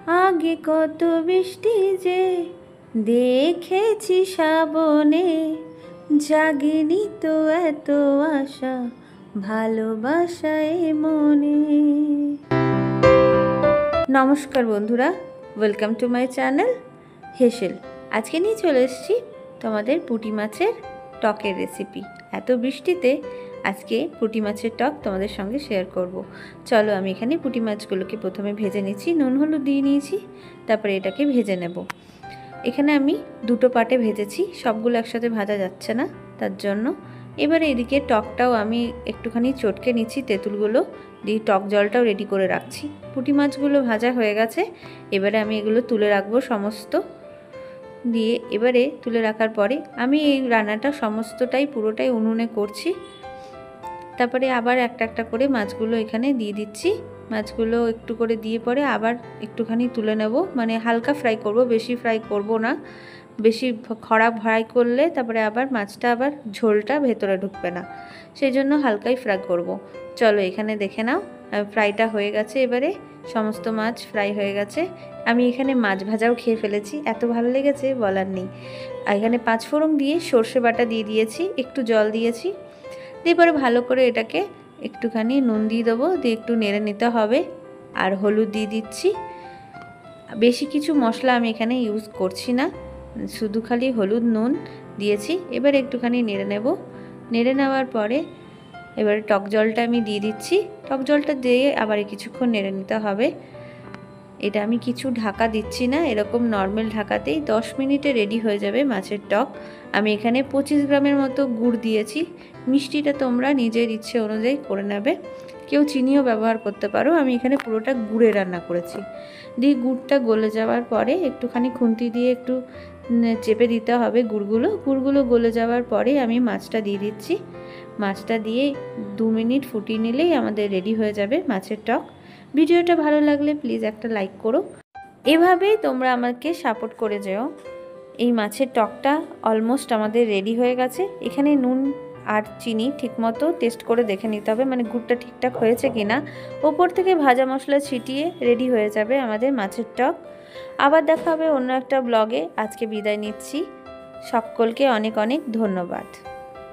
আগে কত বৃষ্টি যে দেখেছি শ্রাবণে, জাগেনি তো এত আশা ভালোবাসায় মনে। নমস্কার বন্ধুরা, ওয়েলকাম টু মাই চ্যানেল হেসেল। আজকে নিয়ে চলে এসেছি তোমাদের পুঁটি মাছের টকের রেসিপি। এত বৃষ্টিতে আজকে পুঁটি মাছের টক তোমাদের সঙ্গে শেয়ার করব। চলো, আমি এখানে পুঁটি মাছগুলোকে প্রথমে ভেজে নিচ্ছি, নুন হলুদ দিয়ে নিয়েছি, তারপরে এটাকে ভেজে নেব। এখানে আমি দুটো পাটে ভেজেছি, সবগুলো একসাথে ভাজা যাচ্ছে না, তার জন্য। এবারে এদিকে টকটাও আমি একটুখানি চটকে নিচ্ছি, তেঁতুলগুলো দিয়ে টক জলটাও রেডি করে রাখছি। পুঁটি মাছগুলো ভাজা হয়ে গেছে, এবারে আমি এগুলো তুলে রাখবো সমস্ত। দিয়ে এবারে তুলে রাখার পরে আমি এই রান্নাটা সমস্তটাই পুরোটাই উনুনে করছি। তারপরে আবার একটা একটা করে মাছগুলো এখানে দিয়ে দিচ্ছি। মাছগুলো একটু করে দিয়ে পরে আবার একটুখানি তুলে নেব, মানে হালকা ফ্রাই করব, বেশি ফ্রাই করব না। বেশি খরা ফ্রাই করলে তারপরে আবার মাছটা আবার ঝোলটা ভেতরে ঢুকবে না, সেই জন্য হালকাই ফ্রাই করব। চলো এখানে দেখে নাও, ফ্রাইটা হয়ে গেছে। এবারে সমস্ত মাছ ফ্রাই হয়ে গেছে। আমি এখানে মাছ ভাজাও খেয়ে ফেলেছি, এত ভালো লেগেছে বলার নেই। এখানে 5 ফোড়ন দিয়ে সর্ষে বাটা দিয়ে দিয়েছি, একটু জল দিয়েছি, দিয়ে পরে ভালো করে এটাকে একটুখানি নুন দিয়ে দেবো, দিয়ে একটু নেড়ে নিতে হবে। আর হলুদ দিয়ে দিচ্ছি। বেশি কিছু মশলা আমি এখানে ইউজ করছি না, শুধু খালি হলুদ নুন দিয়েছি। এবার একটুখানি নেড়ে নেব। নেড়ে নেওয়ার পরে এবারে টক জলটা আমি দিয়ে দিচ্ছি। টক জলটা দিয়ে আবার কিছুক্ষণ নেড়ে নিতে হবে। এটা আমি কিছু ঢাকা দিচ্ছি না, এরকম নর্মাল ঢাকাতেই 10 মিনিটে রেডি হয়ে যাবে মাছের টক। আমি এখানে 25 গ্রামের মতো গুড় দিয়েছি। মিষ্টিটা তোমরা নিজের ইচ্ছে অনুযায়ী করে নেবে, কেউ চিনিও ব্যবহার করতে পারো। আমি এখানে পুরোটা গুড়ে রান্না করেছি। দিয়ে গুড়টা গলে যাওয়ার পরে একটুখানি খুন্তি দিয়ে একটু চেপে দিতে হবে গুড়গুলো গলে যাওয়ার পরে আমি মাছটা দিয়ে দিচ্ছি। মাছটা দিয়ে 2 মিনিট ফুটিয়ে নিলেই আমাদের রেডি হয়ে যাবে মাছের টক। ভিডিওটা ভালো লাগলে প্লিজ একটা লাইক করো। এভাবেই তোমরা আমাকে সাপোর্ট করে যেও। এই মাছের টকটা অলমোস্ট আমাদের রেডি হয়ে গেছে। এখানে নুন আর চিনি ঠিকমতো টেস্ট করে দেখে নিতে হবে, মানে গুড়টা ঠিকঠাক হয়েছে কিনা। ওপর থেকে ভাজা মশলা ছিটিয়ে রেডি হয়ে যাবে আমাদের মাছের টক। আবার দেখা হবে অন্য একটা ব্লগে। আজকে বিদায় নিচ্ছি, সকলকে অনেক অনেক ধন্যবাদ।